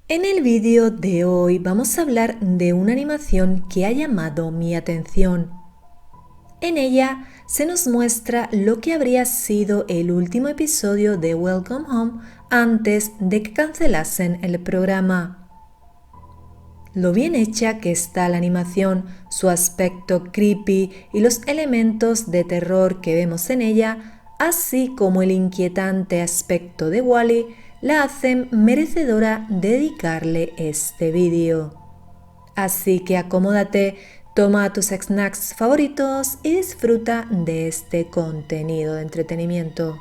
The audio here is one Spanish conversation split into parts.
En el vídeo de hoy vamos a hablar de una animación que ha llamado mi atención. En ella se nos muestra lo que habría sido el último episodio de Welcome Home antes de que cancelasen el programa. Lo bien hecha que está la animación, su aspecto creepy y los elementos de terror que vemos en ella, así como el inquietante aspecto de Wall-E, la hacen merecedora de dedicarle este vídeo. Así que acomódate, toma tus snacks favoritos y disfruta de este contenido de entretenimiento.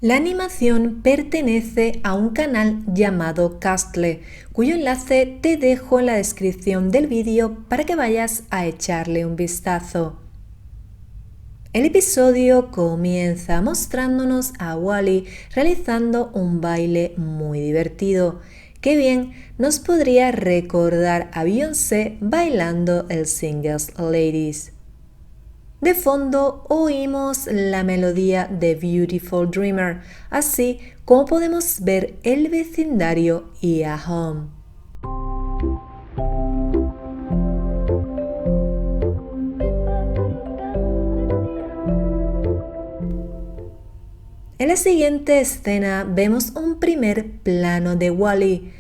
La animación pertenece a un canal llamado Castle, cuyo enlace te dejo en la descripción del vídeo para que vayas a echarle un vistazo. El episodio comienza mostrándonos a Wall-E realizando un baile muy divertido, que bien nos podría recordar a Beyoncé bailando el Singles Ladies. De fondo oímos la melodía de Beautiful Dreamer, así como podemos ver el vecindario y a Home. En la siguiente escena vemos un primer plano de Wall-E.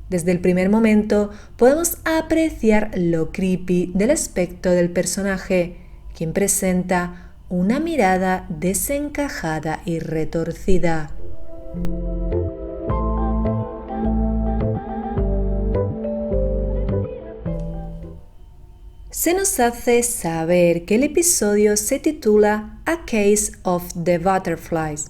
Desde el primer momento podemos apreciar lo creepy del aspecto del personaje, quien presenta una mirada desencajada y retorcida. Se nos hace saber que el episodio se titula A Case of the Butterflies.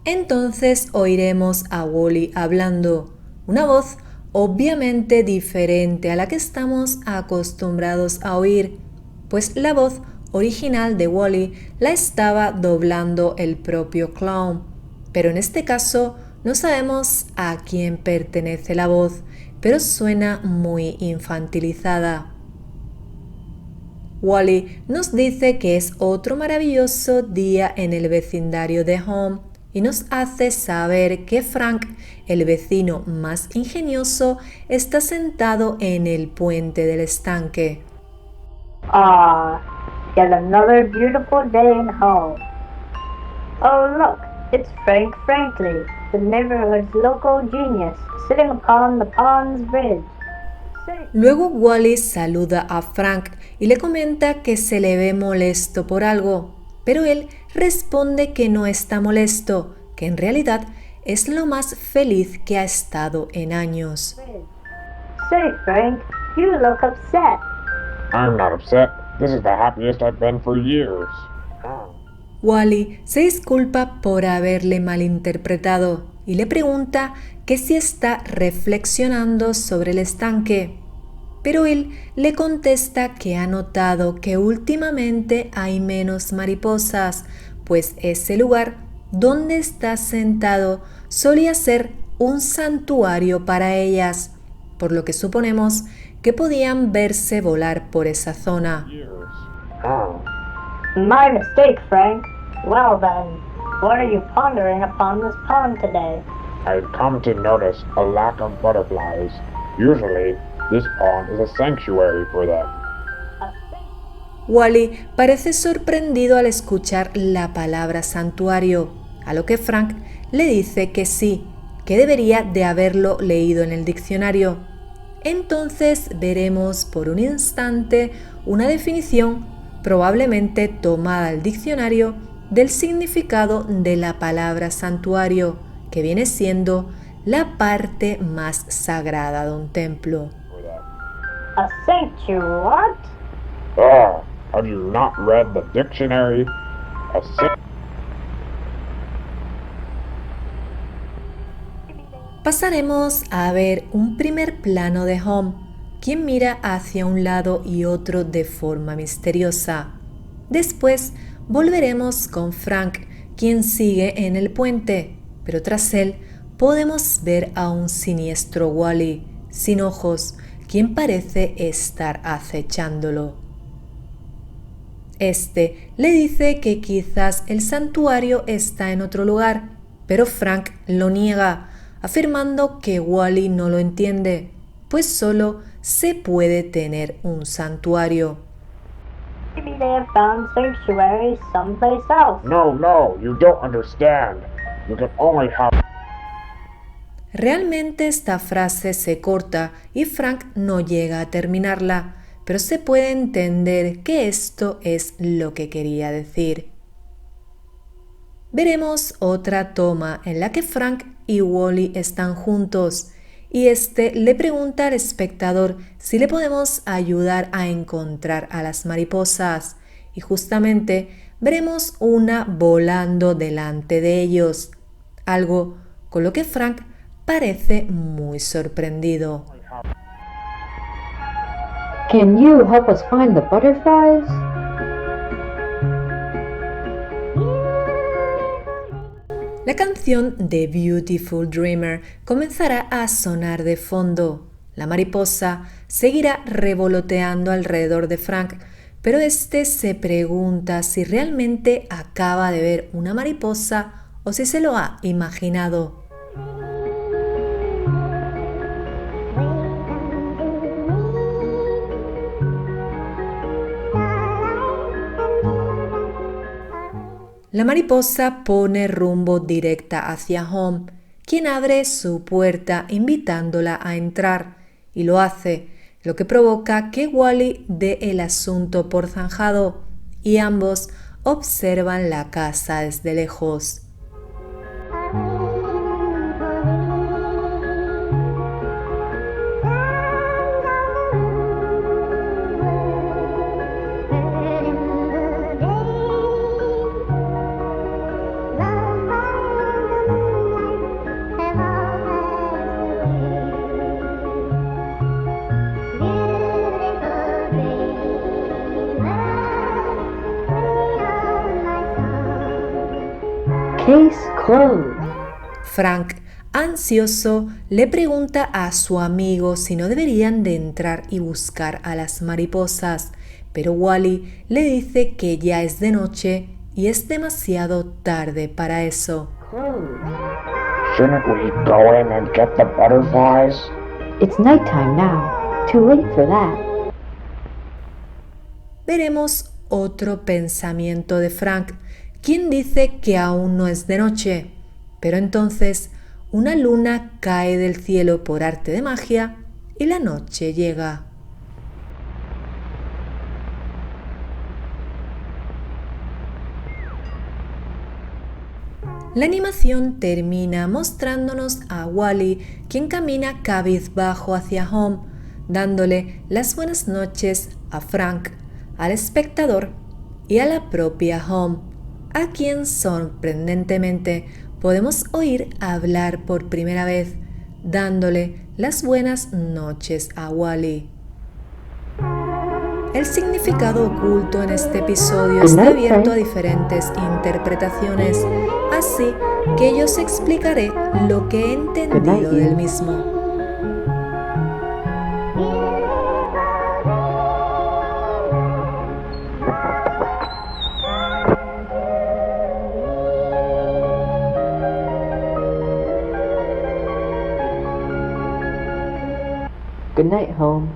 Entonces oiremos a Wall-E hablando, una voz obviamente diferente a la que estamos acostumbrados a oír, pues la voz original de Wall-E la estaba doblando el propio clown, pero en este caso no sabemos a quién pertenece la voz, pero suena muy infantilizada. Wall-E nos dice que es otro maravilloso día en el vecindario de Home y nos hace saber que Frank, el vecino más ingenioso, está sentado en el puente del estanque. Yet another beautiful day in Home. Oh look, it's Frank Franklin, the neighborhood's local genius, sitting upon the pond's bridge. Luego Wall-E saluda a Frank y le comenta que se le ve molesto por algo, pero él responde que no está molesto, que en realidad es lo más feliz que ha estado en años. Say, Frank, you look upset. I'm not upset. This is the happiest I've been for years. Wall-E se disculpa por haberle malinterpretado y le pregunta que si está reflexionando sobre el estanque, pero él le contesta que ha notado que últimamente hay menos mariposas, pues ese lugar donde está sentado solía ser un santuario para ellas, por lo que suponemos que podían verse volar por esa zona. My mistake, Frank. Well then, what are you pondering upon this pond today? I've come to notice a lack of butterflies. Usually, this pond is a sanctuary for them. Wall-E parece sorprendido al escuchar la palabra santuario, a lo que Frank le dice que sí, que debería de haberlo leído en el diccionario. Entonces veremos por un instante una definición, probablemente tomada del diccionario, del significado de la palabra santuario, que viene siendo la parte más sagrada de un templo. A sanctuary, what? Have you not read the dictionary? Pasaremos a ver un primer plano de Home, quien mira hacia un lado y otro de forma misteriosa. Después volveremos con Frank, quien sigue en el puente, pero tras él podemos ver a un siniestro Wall-E, sin ojos, quien parece estar acechándolo. Este le dice que quizás el santuario está en otro lugar, pero Frank lo niega, afirmando que Wally no lo entiende, pues solo se puede tener un santuario. Maybe they have found sanctuary someplace else. No, you don't understand. You can only have... Realmente esta frase se corta y Frank no llega a terminarla, pero se puede entender que esto es lo que quería decir. Veremos otra toma en la que Frank y Wally están juntos y este le pregunta al espectador si le podemos ayudar a encontrar a las mariposas y justamente veremos una volando delante de ellos, algo con lo que Frank parece muy sorprendido. Can you help us find the butterflies? La canción de Beautiful Dreamer comenzará a sonar de fondo. La mariposa seguirá revoloteando alrededor de Frank, pero este se pregunta si realmente acaba de ver una mariposa o si se lo ha imaginado. La mariposa pone rumbo directa hacia Home, quien abre su puerta invitándola a entrar, y lo hace, lo que provoca que Wally dé el asunto por zanjado, y ambos observan la casa desde lejos. Case closed. Frank, ansioso, le pregunta a su amigo si no deberían de entrar y buscar a las mariposas, pero Wally le dice que ya es de noche y es demasiado tarde para eso. Shouldn't we go in and get the butterflies? It's nighttime now. Too late for that. Veremos otro pensamiento de Frank, quien dice que aún no es de noche, pero entonces una luna cae del cielo por arte de magia y la noche llega. La animación termina mostrándonos a Wally, quien camina cabizbajo hacia Home, dándole las buenas noches a Frank, al espectador y a la propia Home, a quien sorprendentemente podemos oír hablar por primera vez, dándole las buenas noches a Wally. El significado oculto en este episodio está abierto a diferentes interpretaciones, así que yo os explicaré lo que he entendido del mismo. Good night, Home.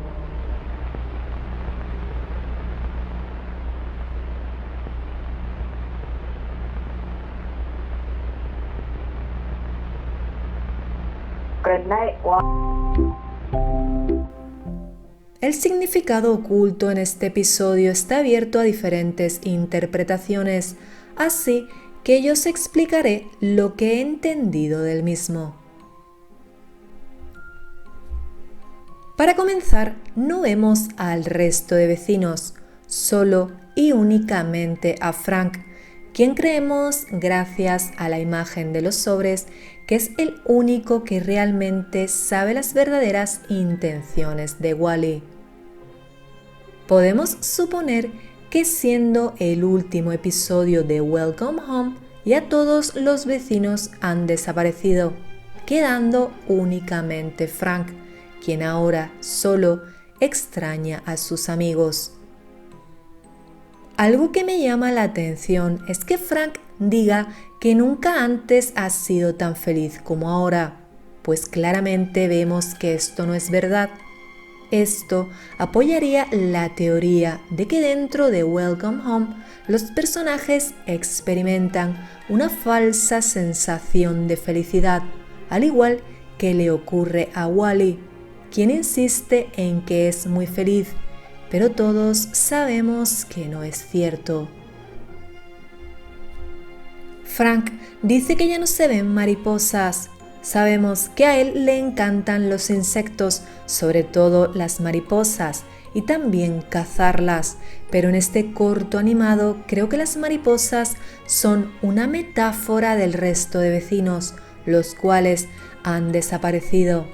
Good night, Wally. El significado oculto en este episodio está abierto a diferentes interpretaciones, así que yo os explicaré lo que he entendido del mismo. Para comenzar, no vemos al resto de vecinos, solo y únicamente a Frank, quien creemos, gracias a la imagen de los sobres, que es el único que realmente sabe las verdaderas intenciones de Wally. Podemos suponer que siendo el último episodio de Welcome Home, ya todos los vecinos han desaparecido, quedando únicamente Frank, quien ahora solo extraña a sus amigos. Algo que me llama la atención es que Frank diga que nunca antes ha sido tan feliz como ahora, pues claramente vemos que esto no es verdad. Esto apoyaría la teoría de que dentro de Welcome Home los personajes experimentan una falsa sensación de felicidad, al igual que le ocurre a Wally, quien insiste en que es muy feliz, pero todos sabemos que no es cierto. Frank dice que ya no se ven mariposas. Sabemos que a él le encantan los insectos, sobre todo las mariposas, y también cazarlas, pero en este corto animado creo que las mariposas son una metáfora del resto de vecinos, los cuales han desaparecido.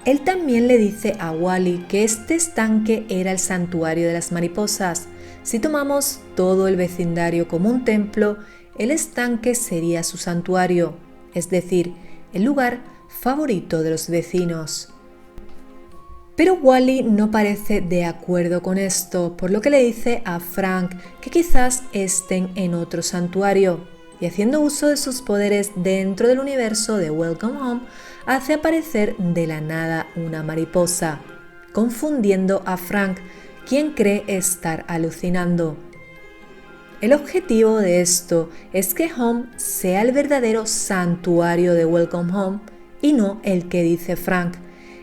Él también le dice a Wally que este estanque era el santuario de las mariposas. Si tomamos todo el vecindario como un templo, el estanque sería su santuario, es decir, el lugar favorito de los vecinos. Pero Wally no parece de acuerdo con esto, por lo que le dice a Frank que quizás estén en otro santuario, y haciendo uso de sus poderes dentro del universo de Welcome Home, hace aparecer de la nada una mariposa, confundiendo a Frank, quien cree estar alucinando. El objetivo de esto es que Home sea el verdadero santuario de Welcome Home y no el que dice Frank.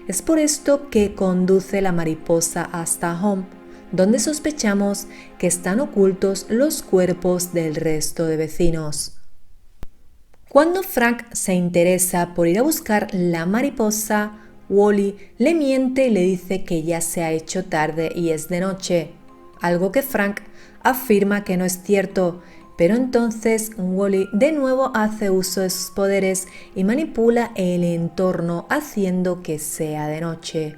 Es por esto que conduce la mariposa hasta Home, donde sospechamos que están ocultos los cuerpos del resto de vecinos. Cuando Frank se interesa por ir a buscar la mariposa, Wally le miente y le dice que ya se ha hecho tarde y es de noche, algo que Frank afirma que no es cierto, pero entonces Wally de nuevo hace uso de sus poderes y manipula el entorno haciendo que sea de noche.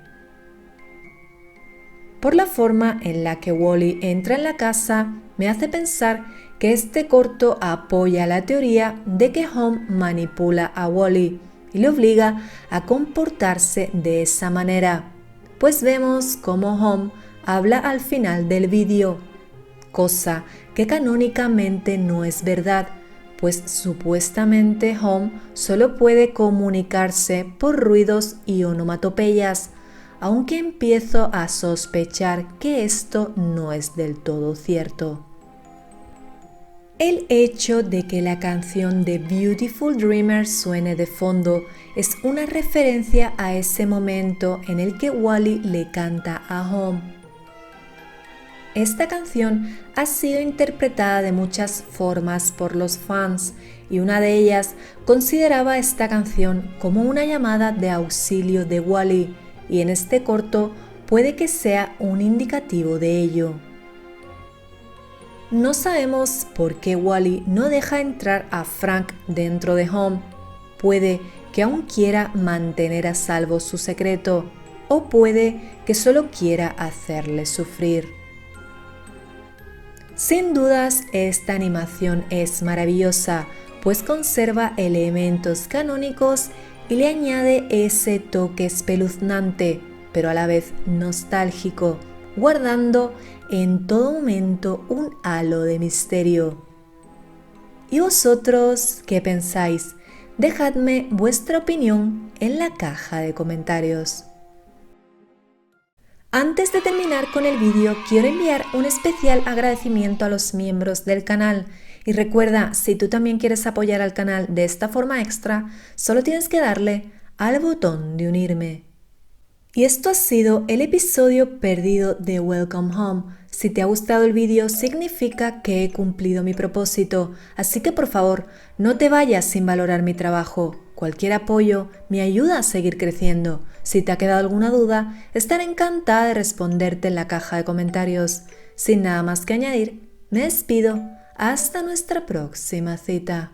Por la forma en la que Wally entra en la casa, me hace pensar que este corto apoya la teoría de que Home manipula a Wally y le obliga a comportarse de esa manera, pues vemos cómo Home habla al final del vídeo, cosa que canónicamente no es verdad, pues supuestamente Home solo puede comunicarse por ruidos y onomatopeyas, aunque empiezo a sospechar que esto no es del todo cierto. El hecho de que la canción de Beautiful Dreamer suene de fondo es una referencia a ese momento en el que Wally le canta a Home. Esta canción ha sido interpretada de muchas formas por los fans y una de ellas consideraba esta canción como una llamada de auxilio de Wally, y en este corto puede que sea un indicativo de ello. No sabemos por qué Wally no deja entrar a Frank dentro de Home. Puede que aún quiera mantener a salvo su secreto, o puede que solo quiera hacerle sufrir. Sin dudas, esta animación es maravillosa, pues conserva elementos canónicos y le añade ese toque espeluznante, pero a la vez nostálgico, guardando en todo momento un halo de misterio. ¿Y vosotros qué pensáis? Dejadme vuestra opinión en la caja de comentarios. Antes de terminar con el vídeo, quiero enviar un especial agradecimiento a los miembros del canal. Y recuerda, si tú también quieres apoyar al canal de esta forma extra, solo tienes que darle al botón de unirme. Y esto ha sido el episodio perdido de Welcome Home. Si te ha gustado el vídeo, significa que he cumplido mi propósito, así que por favor, no te vayas sin valorar mi trabajo. Cualquier apoyo me ayuda a seguir creciendo. Si te ha quedado alguna duda, estaré encantada de responderte en la caja de comentarios. Sin nada más que añadir, me despido. Hasta nuestra próxima cita.